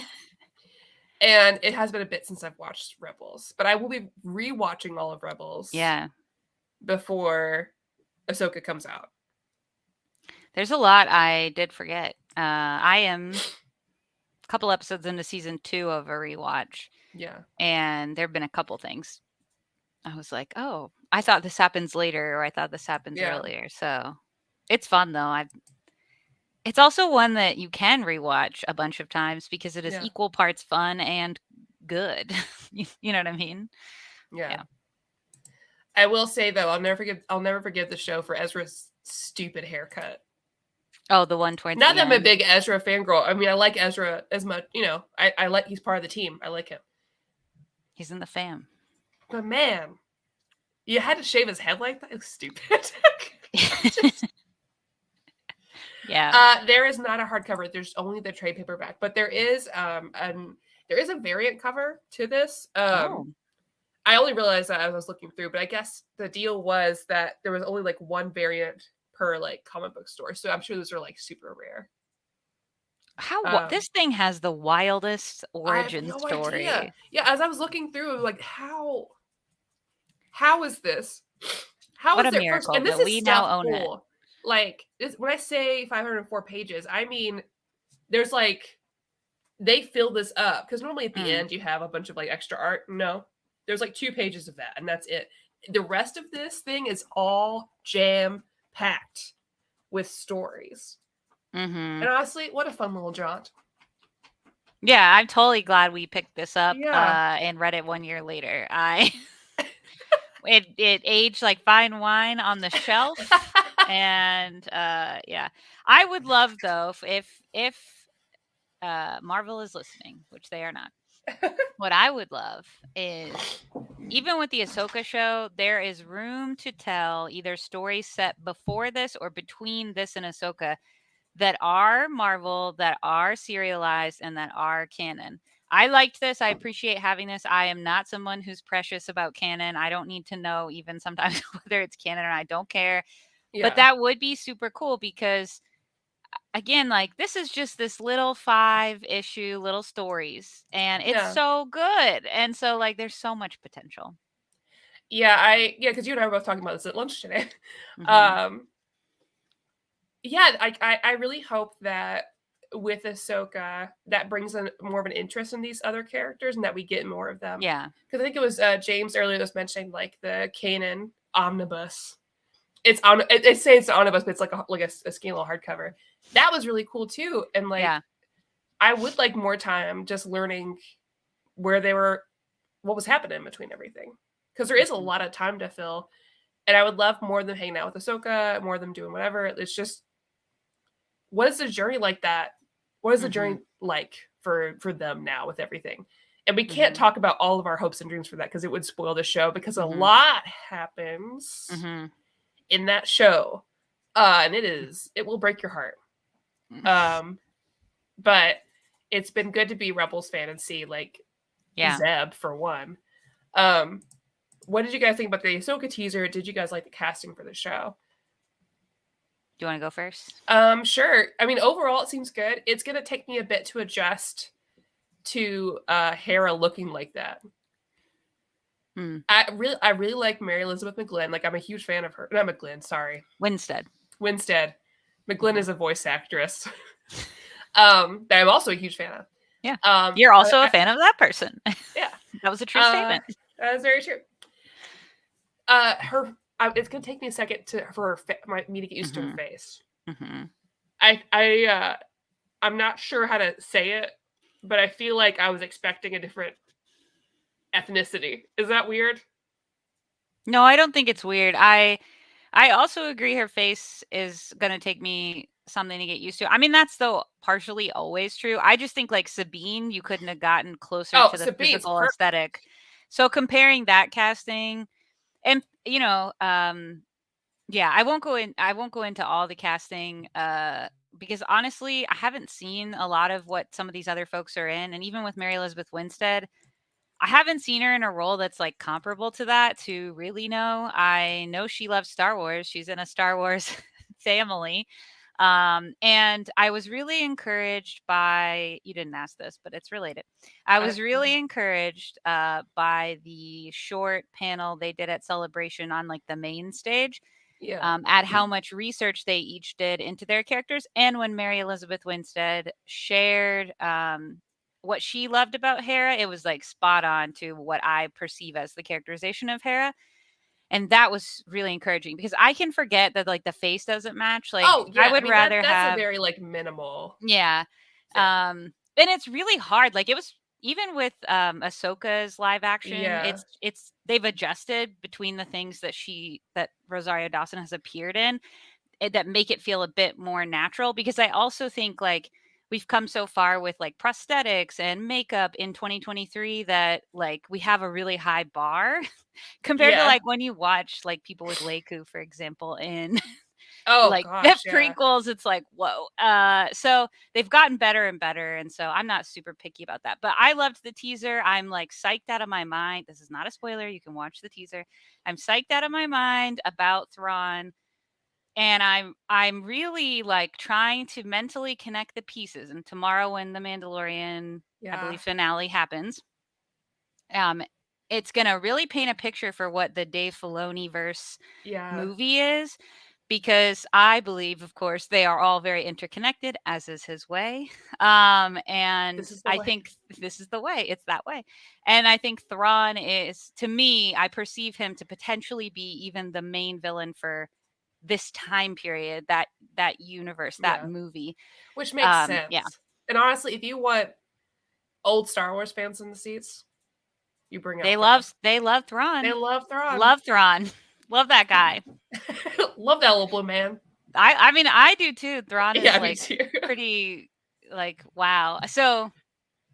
And it has been a bit since I've watched Rebels, but I will be rewatching all of Rebels. Yeah. Before Ahsoka comes out. There's a lot I did forget. I am a couple episodes into season 2 of a rewatch. Yeah. And there have been a couple things. I was like, oh, I thought this happens later, or I thought this happens earlier. So it's fun though. It's also one that you can rewatch a bunch of times because it is equal parts fun and good. You know what I mean? Yeah. I will say though, I'll never forgive the show for Ezra's stupid haircut. Oh, the one towards Not that I'm a big Ezra fangirl. I mean, I like Ezra as much, I like he's part of the team. I like him. He's in the fam. But man, you had to shave his head like that? It was stupid. Yeah. There is not a hardcover. There's only the trade paperback, but there is a variant cover to this. I only realized that as I was looking through, but I guess the deal was that there was only like one variant per like comic book store. So I'm sure those are like super rare. This thing has the wildest origin story. Idea. Yeah, as I was looking through, I was like, how is this? How what is a miracle! And this is we now own cool. It. Like when I say 504 pages, I mean there's like they fill this up because normally at the end you have a bunch of like extra art. No, there's like 2 pages of that, and that's it. The rest of this thing is all jam packed with stories. Mm-hmm. And honestly, what a fun little jaunt. Yeah, I'm totally glad we picked this up and read it 1 year later. It aged like fine wine on the shelf. And I would love though if Marvel is listening, which they are not. What I would love is even with the Ahsoka show, there is room to tell either stories set before this or between this and Ahsoka that are Marvel, that are serialized, and that are canon. I liked this. I appreciate having this. I am not someone who's precious about canon. I don't need to know even sometimes whether it's canon or I don't care. Yeah. But that would be super cool because, again, like this is just this little 5-issue little stories, and it's so good. And so, like, there's so much potential. Yeah, because you and I were both talking about this at lunch today. Mm-hmm. I really hope that with Ahsoka, that brings in more of an interest in these other characters and that we get more of them. Yeah. Because I think it was James earlier that was mentioning like the Kanan omnibus. It says it's an omnibus, but it's like a skinny little hardcover. That was really cool too. And like, I would like more time just learning where they were, what was happening in between everything. Because there is a lot of time to fill. And I would love more of them hanging out with Ahsoka, more of them doing whatever. It's just, what is the journey like that? What is the journey like for them now with everything? And we can't talk about all of our hopes and dreams for that because it would spoil the show because a lot happens in that show. And it will break your heart. But it's been good to be Rebels fan and see like Zeb for one. What did you guys think about the Ahsoka teaser? Did you guys like the casting for the show? Do you want to go first? Sure. I mean, overall, it seems good. It's going to take me a bit to adjust to Hera looking like that. I really like Mary Elizabeth McGlynn. Like, I'm a huge fan of her. Not McGlynn, sorry. Winstead. McGlynn is a voice actress that I'm also a huge fan of. Yeah. You're also a fan of that person. Yeah. That was a true statement. That is very true. It's gonna take me a second for me to get used to her face. I'm not sure how to say it, but I feel like I was expecting a different ethnicity. Is that weird? No, I don't think it's weird. I also agree her face is gonna take me something to get used to. I mean, that's though partially always true. I just think like Sabine, you couldn't have gotten closer to the physical aesthetic. So comparing that casting. And, Yeah, I won't go into all the casting because honestly, I haven't seen a lot of what some of these other folks are in, and even with Mary Elizabeth Winstead, I haven't seen her in a role that's like comparable to that to really know. I know she loves Star Wars. She's in a Star Wars family. And I was really encouraged by, you didn't ask this, but it's related. I was really encouraged by the short panel they did at Celebration on like the main stage. At how much research they each did into their characters. And when Mary Elizabeth Winstead shared what she loved about Hera, it was like spot on to what I perceive as the characterization of Hera. And that was really encouraging because I can forget that like the face doesn't match. Like, I would rather that's have a very like minimal. Yeah. And it's really hard. Like it was even with Ahsoka's live action, it's they've adjusted between the things that Rosario Dawson has appeared in that make it feel a bit more natural, because I also think like we've come so far with like prosthetics and makeup in 2023 that like we have a really high bar compared to like when you watch like people with Leiku, for example, in like prequels, it's like, whoa. So they've gotten better and better. And so I'm not super picky about that. But I loved the teaser. I'm like psyched out of my mind. This is not a spoiler. You can watch the teaser. I'm psyched out of my mind about Thrawn. And I'm really like trying to mentally connect the pieces. And tomorrow when the Mandalorian, I believe, finale happens, it's gonna really paint a picture for what the Dave Filoniverse movie is. Because I believe, of course, they are all very interconnected, as is his way. And I think this is the way. It's that way. And I think Thrawn is, to me, I perceive him to potentially be even the main villain for this time period, that universe, that movie. Which makes sense. Yeah. And honestly, if you want old Star Wars fans in the seats, you bring out They love Thrawn. They love Thrawn. Love Thrawn. Love that guy. Love that little blue man. I mean, I do too. Thrawn is like pretty like, wow. So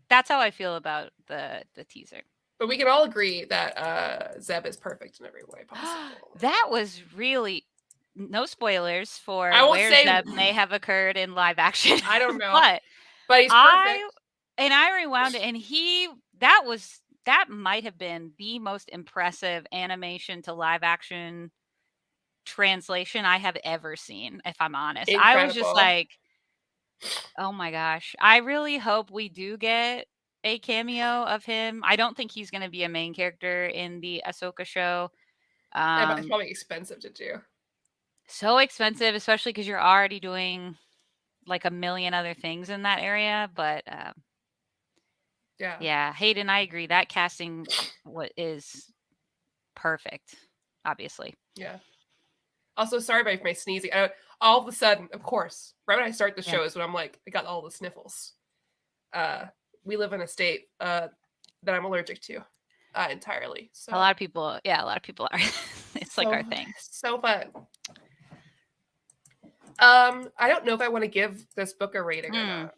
that's how I feel about the teaser. But we can all agree that Zeb is perfect in every way possible. That was really no spoilers for where Zeb may have occurred in live action. I don't know. but he's perfect. I rewound it, and that might have been the most impressive animation to live action translation I have ever seen, if I'm honest. Incredible. I was just like, oh my gosh. I really hope we do get a cameo of him. I don't think he's going to be a main character in the Ahsoka show. It's probably expensive to do. So expensive, especially because you're already doing like a million other things in that area. But yeah, Hayden, I agree. That casting is perfect, obviously. Yeah. Also, sorry about my sneezing. All of a sudden, of course, right when I start the show is when I'm like, I got all the sniffles. We live in a state that I'm allergic to entirely. So a lot of people are. It's like our thing. So fun. I don't know if I want to give this book a rating or not.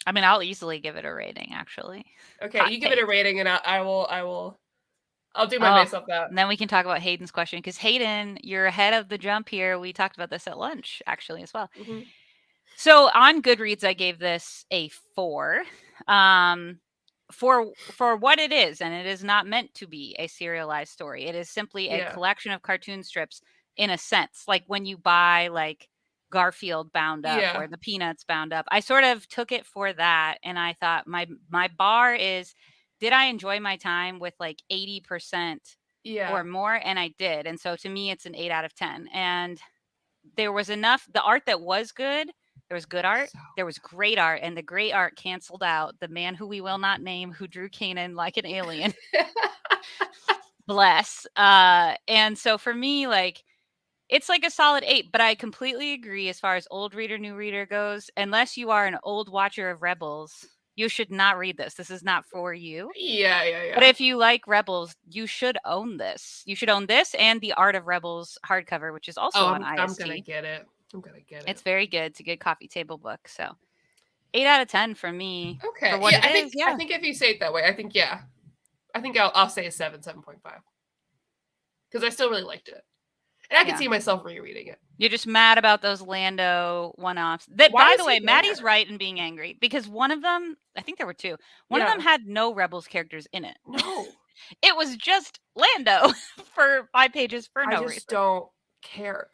I mean, I'll easily give it a rating, actually. Okay, you give it a rating, and I'll do my base off that. And then we can talk about Hayden's question, because Hayden, you're ahead of the jump here. We talked about this at lunch, actually, as well. Mm-hmm. So on Goodreads, I gave this a 4 for what it is, and it is not meant to be a serialized story. It is simply a collection of cartoon strips, in a sense, like when you buy like Garfield bound up or the Peanuts bound up. I sort of took it for that, and I thought my bar is, did I enjoy my time with like 80% or more? And I did. And so to me, it's an 8 out of 10. And there was enough, the art that was good, there was good art, there was great art, and the great art canceled out the man who we will not name, who drew Kanan like an alien. Bless. And so for me, like, it's like a solid 8, but I completely agree as far as old reader, new reader goes. Unless you are an old watcher of Rebels, you should not read this. This is not for you. Yeah. But if you like Rebels, you should own this. You should own this and the Art of Rebels hardcover, which is also on IST. I'm going to get it. It's very good. It's a good coffee table book. So 8 out of 10 for me. Okay. For what I think if you say it that way, I think I'll say a 7.5. Because I still really liked it. And I can see myself rereading it. You're just mad about those Lando one-offs. That, by the way, Maddie's right in being angry because one of them, I think there were two, one of them had no Rebels characters in it. No. It was just Lando for 5 pages for no reason. I just don't care.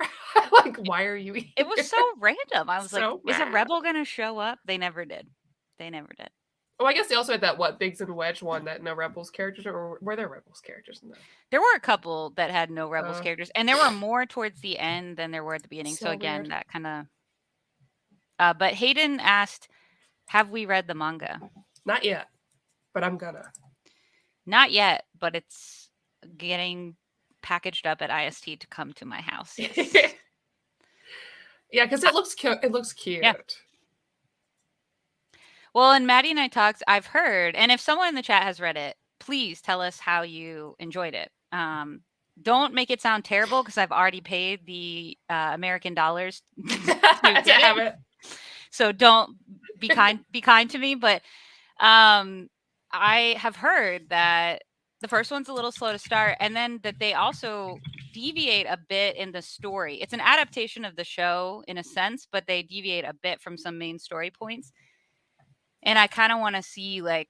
Like, why are you here? It was so random. I was so like, is a Rebel going to show up? They never did. Oh, I guess they also had that, Biggs and Wedge one that no Rebels characters, or were there Rebels characters in that? There were a couple that had no Rebels characters, and there were more towards the end than there were at the beginning. So again, weird. That kind of... but Hayden asked, have we read the manga? Not yet, but I'm gonna. Not yet, but it's getting packaged up at IST to come to my house. Yes. Yeah, because it looks cute. It looks cute. Yeah. Well, and Maddie and I talked, I've heard, and if someone in the chat has read it, please tell us how you enjoyed it. Don't make it sound terrible because I've already paid the American dollars to have it. So don't be kind to me. But I have heard that the first one's a little slow to start, and then that they also deviate a bit in the story. It's an adaptation of the show in a sense, but they deviate a bit from some main story points. And I kind of want to see like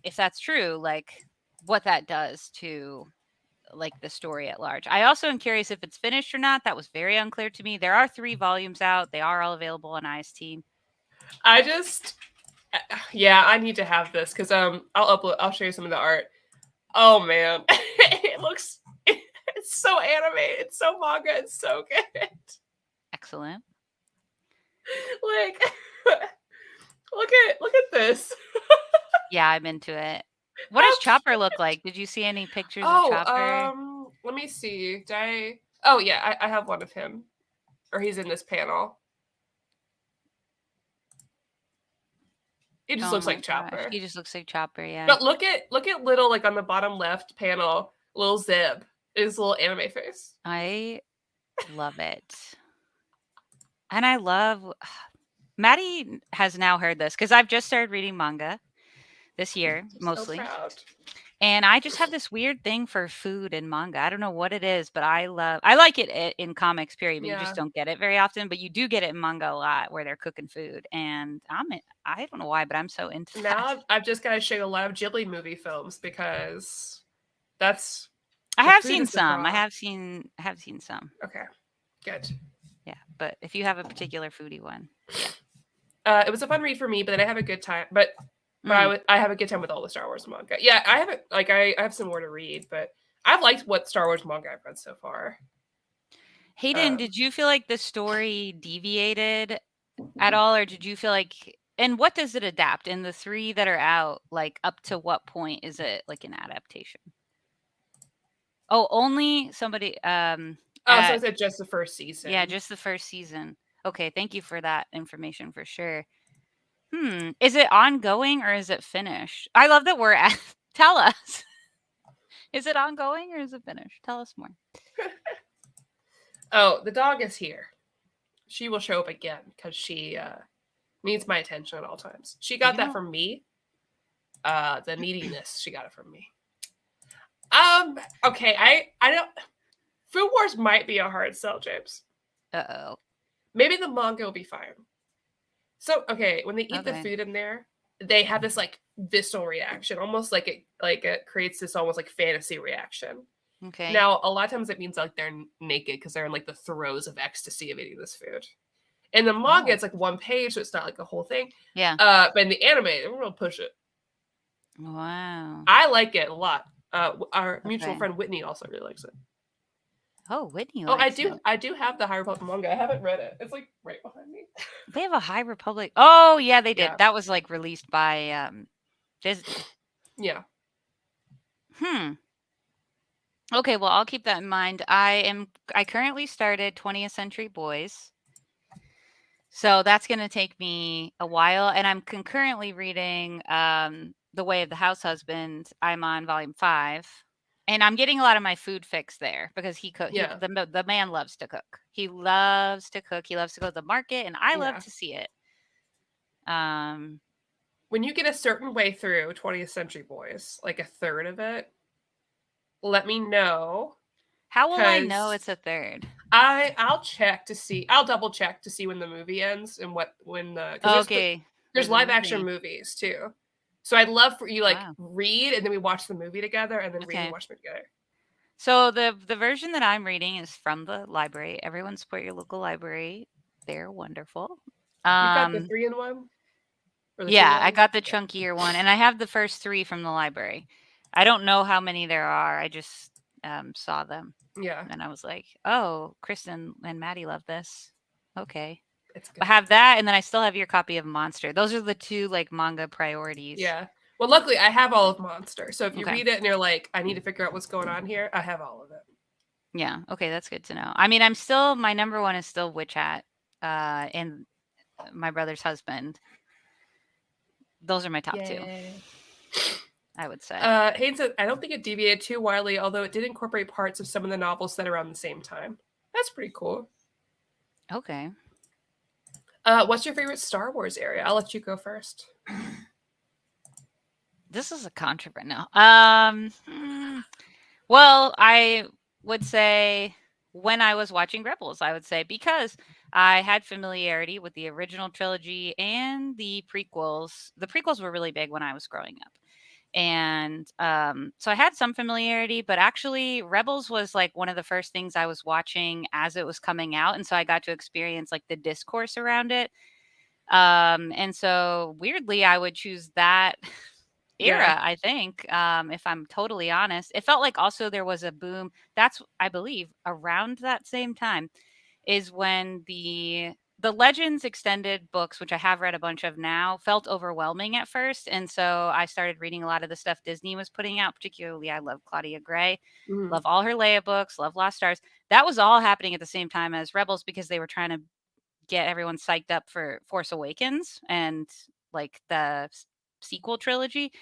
if that's true, like what that does to like the story at large. I also am curious if it's finished or not. That was very unclear to me. There are 3 volumes out. They are all available on IST. I need to have this because I'll show you some of the art. Oh man, it's so animated, it's so manga, it's so good. Excellent. Like look at this. Yeah, I'm into it. What does Chopper look like? Did you see any pictures of Chopper? Let me see. Oh yeah, I have one of him. Or he's in this panel. He just looks like Chopper. He just looks like Chopper, yeah. But look at little, like on the bottom left panel, little Zeb. His little anime face. I love it. And I love Maddie has now heard this because I've just started reading manga this year, mostly. So proud. And I just have this weird thing for food and manga. I don't know what it is, but I like it in comics, period. But you just don't get it very often. But you do get it in manga a lot where they're cooking food. And I don't know why, but I'm so into that. Now I've just got to show you a lot of Ghibli movie films because that's... I have seen some. I have seen some. Okay, good. Yeah, but if you have a particular foodie one, yeah. It was a fun read for me, but then I have a good time. But I have a good time with all the Star Wars manga. Yeah, I haven't I have some more to read, but I've liked what Star Wars manga I've read so far. Hayden, did you feel like the story deviated at all, or did you feel like? And what does it adapt in the 3 that are out? Like up to what point is it like an adaptation? Oh, only somebody. So I said just the first season. Yeah, just the first season. Okay, thank you for that information for sure. Is it ongoing or is it finished? I love that we're at. Tell us. Is it ongoing or is it finished? Tell us more. Oh, the dog is here. She will show up again because she needs my attention at all times. She got that from me. The neediness, she got it from me. Okay, I don't... Food Wars might be a hard sell, James. Uh-oh. Maybe the manga will be fine. So, okay, when they eat the food in there, they have this, like, visceral reaction. Almost like it creates this almost, like, fantasy reaction. Okay. Now, a lot of times it means, like, they're naked because they're in, like, the throes of ecstasy of eating this food. In the manga, it's, like, 1 page, so it's not, like, a whole thing. Yeah. But in the anime, they're going to push it. Wow. I like it a lot. Our mutual friend Whitney also really likes it. Oh, Whitney likes it. I do have the High Republic manga. I haven't read it. It's like right behind me. They have a High Republic. Oh, yeah, they did. Yeah. That was like released by Disney. Yeah. Okay, well, I'll keep that in mind. I currently started 20th Century Boys. So that's going to take me a while, and I'm concurrently reading The Way of the House Husband. I'm on volume 5. And I'm getting a lot of my food fix there because he cooks. Yeah. The man loves to cook. He loves to cook. He loves to go to the market, and I love to see it. When you get a certain way through 20th Century Boys, like a third of it, let me know. How will I know it's a third? I'll check to see. I'll double check to see when the movie ends and when the there's live action movies too. So I'd love for you read and then we watch the movie together and then read and watch the movie together. So the version that I'm reading is from the library. Everyone support your local library. They're wonderful. You got the 3-in-1? Yeah, I got the chunkier one, and I have the first 3 from the library. I don't know how many there are. I just saw them. Yeah. And I was like, oh, Kristen and Maddie love this. Okay. It's good. I have that, and then I still have your copy of Monster. Those are the 2 manga priorities. Yeah. Well, luckily I have all of Monster. So if you read it and you're like, I need to figure out what's going on here, I have all of it. Yeah. Okay, that's good to know. I mean, my number 1 is still Witch Hat, and My Brother's Husband. Those are my top 2. I would say. Hayden said, I don't think it deviated too widely, although it did incorporate parts of some of the novels set around the same time. That's pretty cool. Okay. What's your favorite Star Wars area? I'll let you go first. This is a controversy now. Well, I would say when I was watching Rebels, I would say because I had familiarity with the original trilogy and the prequels. The prequels were really big when I was growing up. And so I had some familiarity, but actually Rebels was like one of the first things I was watching as it was coming out. And so I got to experience like the discourse around it. And so weirdly, I would choose that era, I think, if I'm totally honest. It felt like also there was a boom. That's, I believe, around that same time is when the Legends extended books, which I have read a bunch of now, felt overwhelming at first. And so I started reading a lot of the stuff Disney was putting out. Particularly, I love Claudia Gray, love all her Leia books, love Lost Stars. That was all happening at the same time as Rebels because they were trying to get everyone psyched up for Force Awakens and like the sequel trilogy.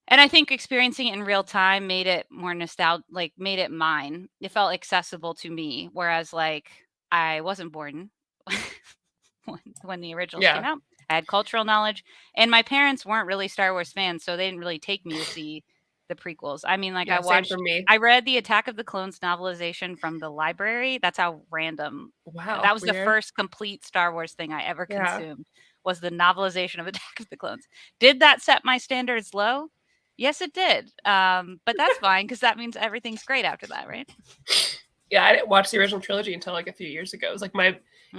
And I think experiencing it in real time made it more nostalgic, like made it mine. It felt accessible to me. Whereas like I wasn't born when the originals came out. I had cultural knowledge and my parents weren't really Star Wars fans. So they didn't really take me to see the prequels. I mean, like I read the Attack of the Clones novelization from the library. That's how random. Wow. That was the first complete Star Wars thing I ever consumed was the novelization of Attack of the Clones. Did that set my standards low? Yes, it did. But that's fine because that means everything's great after that, right? Yeah, I didn't watch the original trilogy until like a few years ago. It was like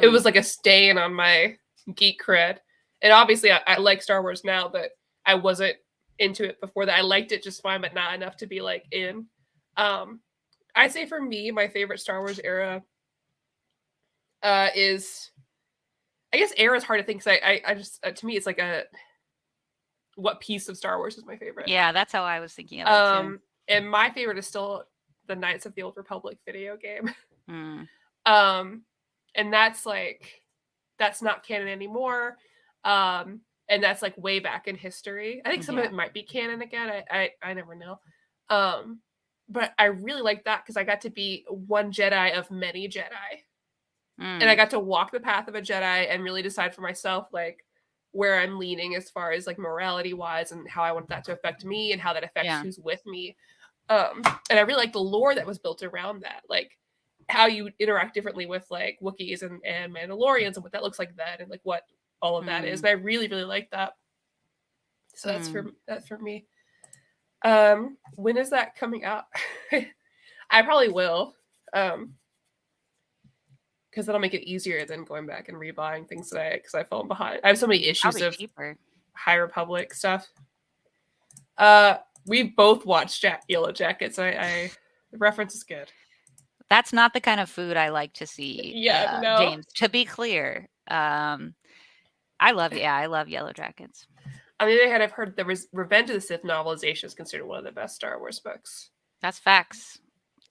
it was like a stain on my geek cred. And obviously I like Star Wars now, but I wasn't into it before that. I liked it just fine, but not enough to be like in. I'd say for me, my favorite Star Wars era is, I guess era is hard to think because I just, to me, it's like what piece of Star Wars is my favorite? Yeah, that's how I was thinking of it too. And my favorite is still the Knights of the Old Republic video game. And that's not canon anymore. And that's like way back in history. I think some of it might be canon again. I never know. But I really like that because I got to be one Jedi of many Jedi. And I got to walk the path of a Jedi and really decide for myself like where I'm leaning as far as like morality wise and how I want that to affect me and how that affects who's with me. And I really like the lore that was built around that, like how you interact differently with like Wookiees and Mandalorians and what that looks like then and like what all of that is. And I really, really like that. So that's for me. When is that coming out? I probably will. Because that'll make it easier than going back and rebuying things that because I've fallen behind. I have so many issues of High Republic stuff. We both watched Yellow Jackets. The reference is good. That's not the kind of food I like to see. No. James, to be clear. I love Yellow Jackets. On the other hand, I've heard the Revenge of the Sith novelization is considered one of the best Star Wars books. That's facts.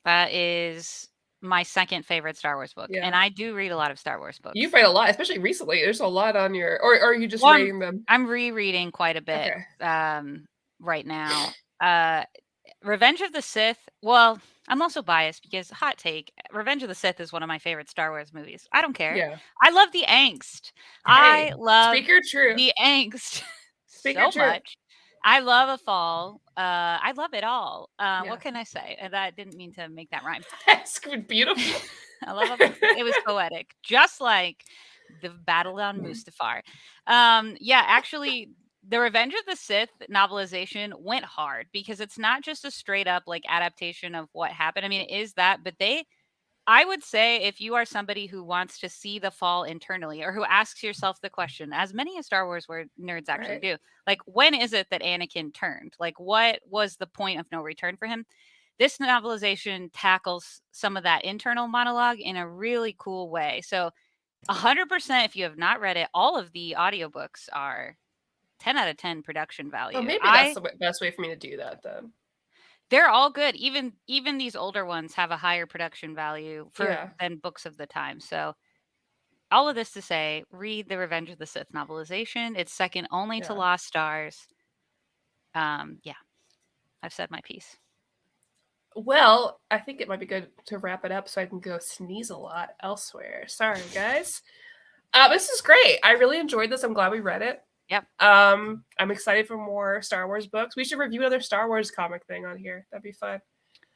That is my second favorite Star Wars book. And I do read a lot of Star Wars books. You've read a lot, especially recently. There's a lot on your, or are you just reading them? I'm rereading quite a bit right now. Revenge of the Sith. Well, I'm also biased because hot take, Revenge of the Sith is one of my favorite Star Wars movies. I don't care. Yeah. I love the angst. I love speak your truth. The angst Speak so your truth. much. I love a fall. I love it all. What can I say? That didn't mean to make that rhyme. It's beautiful. I love it was poetic, just like the battle on Mustafar. Yeah, actually, the Revenge of the Sith novelization went hard because it's not just a straight up like adaptation of what happened. I mean, it is that, but I would say if you are somebody who wants to see the fall internally or who asks yourself the question, as many of Star Wars nerds actually do, like, when is it that Anakin turned? Like, what was the point of no return for him? This novelization tackles some of that internal monologue in a really cool way. So 100%, if you have not read it, all of the audiobooks are 10 out of 10 production value. Well, maybe that's the best way for me to do that then. They're all good. Even these older ones have a higher production value than books of the time. So all of this to say, read the Revenge of the Sith novelization. It's second only to Lost Stars. Yeah, I've said my piece. Well, I think it might be good to wrap it up so I can go sneeze a lot elsewhere. Sorry, guys. This is great. I really enjoyed this. I'm glad we read it. Yep. I'm excited for more Star Wars books. We should review another Star Wars comic thing on here. That'd be fun.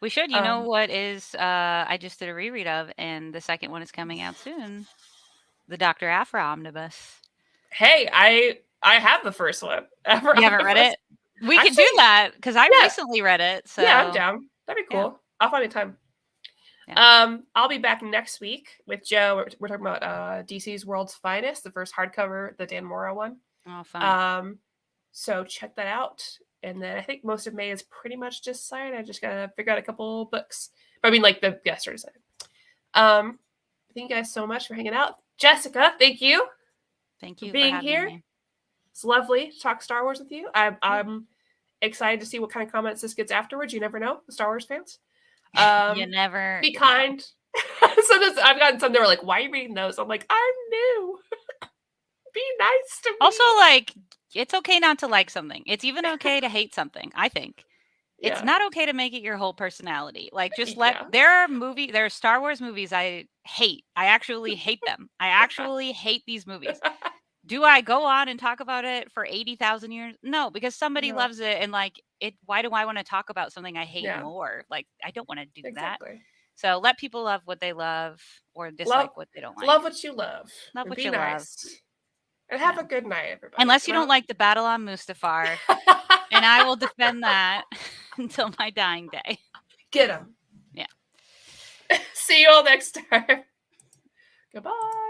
We should. You know what is I just did a reread of, and the second one is coming out soon. The Dr. Aphra omnibus. Hey, I have the first one. You haven't read it? We could do that because I recently read it. So yeah, I'm down. That'd be cool. Yeah. I'll find a time. Yeah. I'll be back next week with Joe. We're talking about DC's World's Finest, the first hardcover, the Dan Mora one. Oh, fun. So check that out. And then I think most of May is pretty much just signed. I just gotta figure out a couple books. But I mean, like the guests are decided. Thank you guys so much for hanging out. Jessica, thank you. Thank you for being here. Me. It's lovely to talk Star Wars with you. I'm excited to see what kind of comments this gets afterwards. You never know, the Star Wars fans. You never be kind. So I've gotten some that were like, "Why are you reading those?" I'm like, "I'm new." Be nice to me. Also, like, it's okay not to like something. It's even okay to hate something, I think. It's not okay to make it your whole personality. Like, just there are Star Wars movies I hate. I actually hate them. I actually hate these movies. Do I go on and talk about it for 80,000 years? No, because somebody loves it, and like it. Why do I want to talk about something I hate more? Like, I don't want to do that. So let people love what they love or dislike what they don't like. Love what you love. Love what you love. And have a good night, everybody. Unless you don't like the battle on Mustafar. And I will defend that until my dying day. Get him. Yeah. See you all next time. Goodbye.